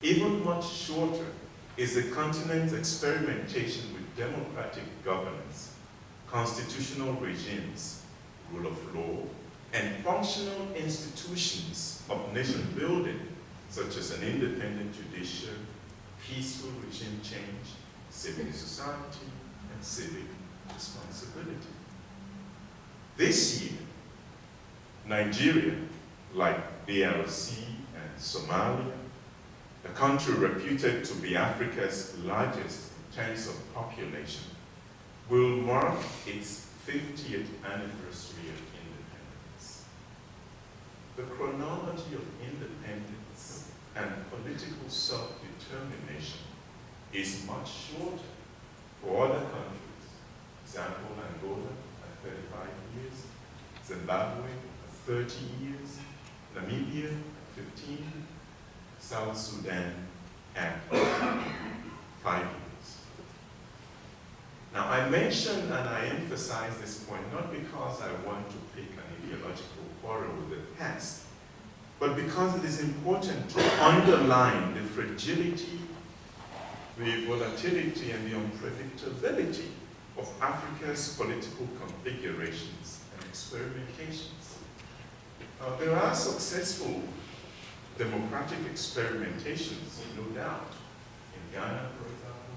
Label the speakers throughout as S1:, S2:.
S1: Even much shorter is the continent's experimentation with democratic governance, constitutional regimes, rule of law, and functional institutions of nation building, such as an independent judiciary, peaceful regime change, civil society, and civic responsibility. This year, Nigeria, like DRC and Somalia, a country reputed to be Africa's largest in terms of population, will mark its 50th anniversary of independence. The chronology of independence and political self-determination is much shorter for other countries. Example, Angola at 35 years, Zimbabwe at 30 years, Namibia at 15, South Sudan at 5 years. Now, I mention and I emphasize this point not because I want to pick an ideological quarrel with the past, but because it is important to underline the fragility, the volatility, and the unpredictability of Africa's political configurations and experimentations. There are successful democratic experimentations, no doubt, in Ghana, for example,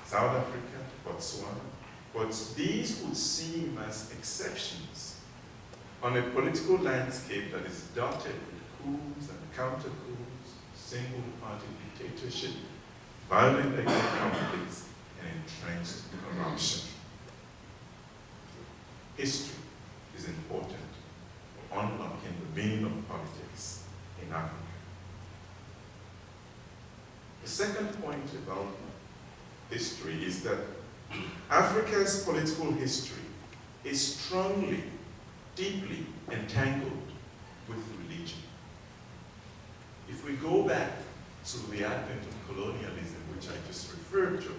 S1: South Africa, Botswana, but these would seem as exceptions on a political landscape that is dotted with coups and counter-coups, single-party dictatorship, violent ethnic conflicts, and entrenched corruption. History is important for unlocking the meaning of politics in Africa. The second point about history is that Africa's political history is strongly, deeply entangled with religion. If we go back to the advent of colonialism, which I just referred to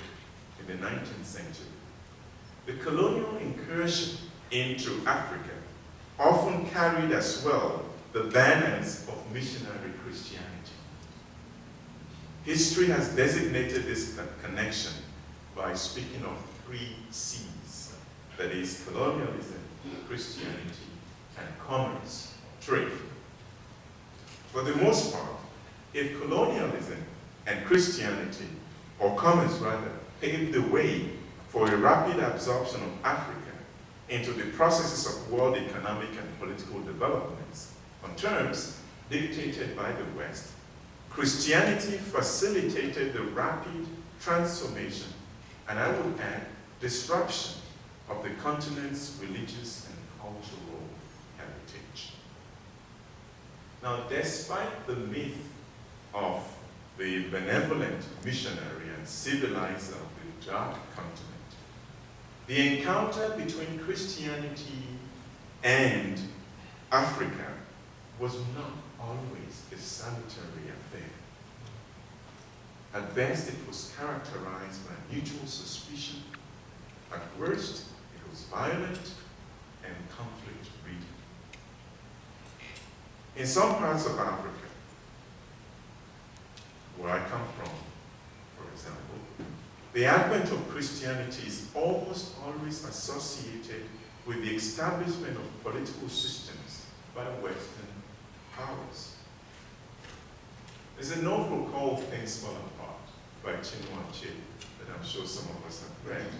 S1: in the 19th century, the colonial incursion into Africa often carried as well the banners of missionary Christianity. History has designated this connection by speaking of 3 C's, that is, colonialism, Christianity, and commerce, trade. For the most part, if colonialism and Christianity, or commerce rather, paved the way for a rapid absorption of Africa into the processes of world economic and political developments on terms dictated by the West, Christianity facilitated the rapid transformation, and I would add, disruption of the continent's religious and cultural heritage. Now, despite the myth of the benevolent missionary and civilizer of the dark continent, the encounter between Christianity and Africa was not always a salutary affair. At best, it was characterized by mutual suspicion. At worst, it was violent and conflict-ridden. In some parts of Africa, where I come from, for example, the advent of Christianity is almost always associated with the establishment of political systems by Western powers. There's a novel called Things Fall Apart by Chinua Achebe that I'm sure some of us have read.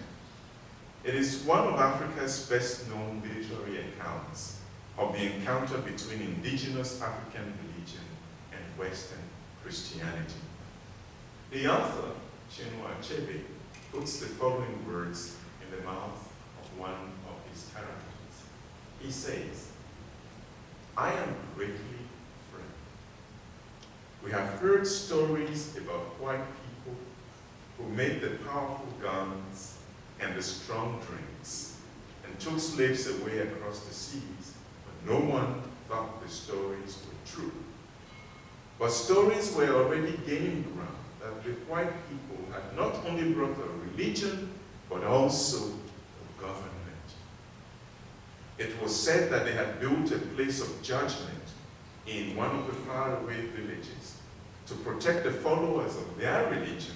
S1: It is one of Africa's best-known literary accounts of the encounter between indigenous African religion and Western Christianity. The author, Chinua Achebe, puts the following words in the mouth of one of his characters. He says, "I am greatly afraid. We have heard stories about white people who made the powerful guns and the strong drinks and took slaves away across the seas, but no one thought the stories were true. But stories were already gaining ground that the white people had not only brought a religion, but also a government. It was said that they had built a place of judgment in one of the faraway villages to protect the followers of their religion.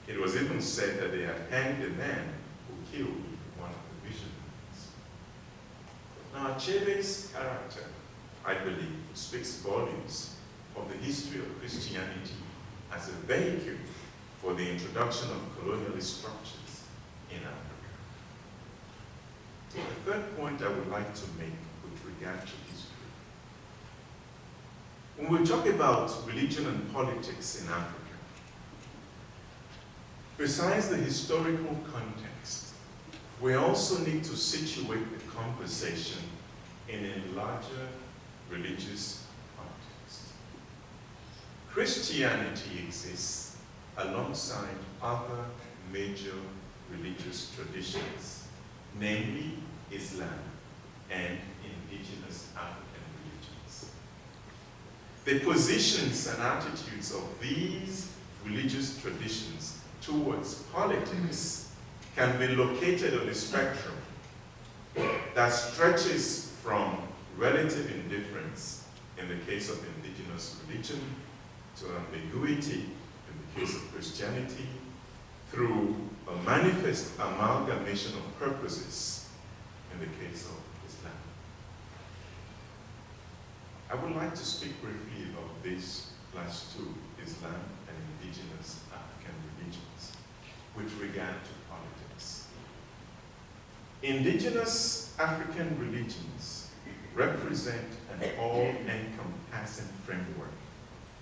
S1: It was even said that they had hanged the man who killed one of the missionaries. Now, Achebe's character, I believe, speaks volumes of the history of Christianity as a vehicle for the introduction of colonialist structures in Africa. The third point I would like to make with regard to history. When we talk about religion and politics in Africa, besides the historical context, we also need to situate the conversation in a larger religious context. Christianity exists alongside other major religious traditions, namely Islam and indigenous African religions. The positions and attitudes of these religious traditions towards politics can be located on a spectrum that stretches from relative indifference in the case of indigenous religion to ambiguity in the case of Christianity, through a manifest amalgamation of purposes in the case of Islam. I would like to speak briefly about these last two, Islam and indigenous African religions, with regard to politics. Indigenous African religions represent an all-encompassing framework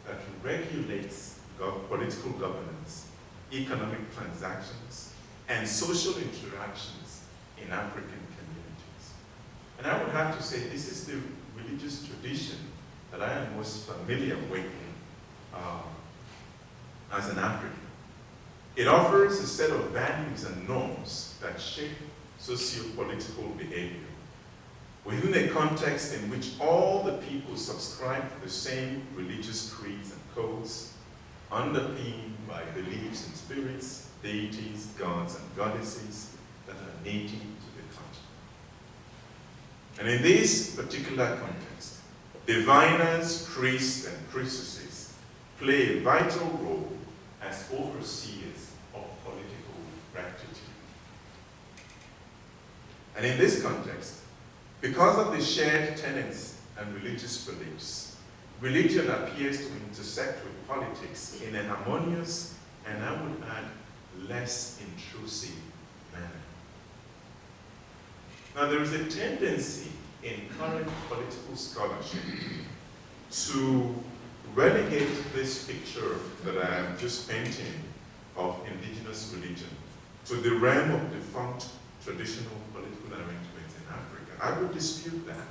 S1: that regulates political governance, economic transactions, and social interactions in African communities. And I would have to say this is the religious tradition that I am most familiar with as an African. It offers a set of values and norms that shape socio-political behavior within a context in which all the people subscribe to the same religious creeds and codes, underpinned by beliefs in spirits, deities, gods, and goddesses that are native to the continent. And in this particular context, diviners, priests, and priestesses play a vital role as overseers of political rectitude. And in this context, because of the shared tenets and religious beliefs, religion appears to intersect with politics in a harmonious and, I would add, less intrusive manner. Now, there is a tendency in current political scholarship to relegate this picture that I am just painting of indigenous religion to the realm of defunct traditional political arrangements in Africa. I would dispute that.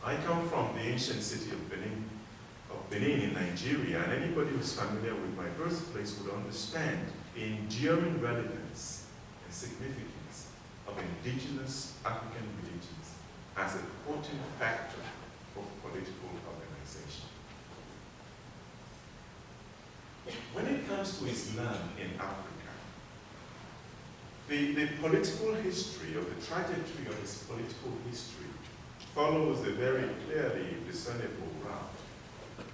S1: I come from the ancient city of Benin in Nigeria, and anybody who's familiar with my birthplace would understand the enduring relevance and significance of indigenous African religions as a potent factor of political organization. When it comes to Islam in Africa, the political history, or the trajectory of its political history, follows a very clearly discernible route.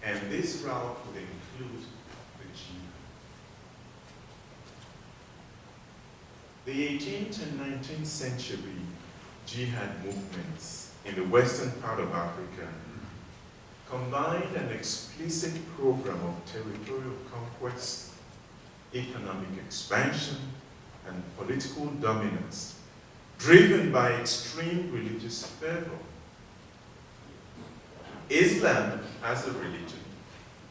S1: And this route would include the jihad. The 18th and 19th century jihad movements in the western part of Africa combined an explicit program of territorial conquest, economic expansion, and political dominance, driven by extreme religious fervor. Islam, as a religion,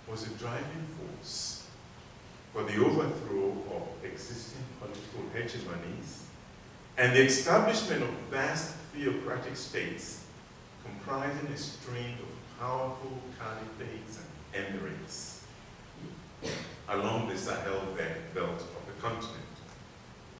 S1: was a driving force for the overthrow of existing political hegemonies and the establishment of vast theocratic states comprising a string of powerful caliphates and emirates along the Sahel belt of the continent.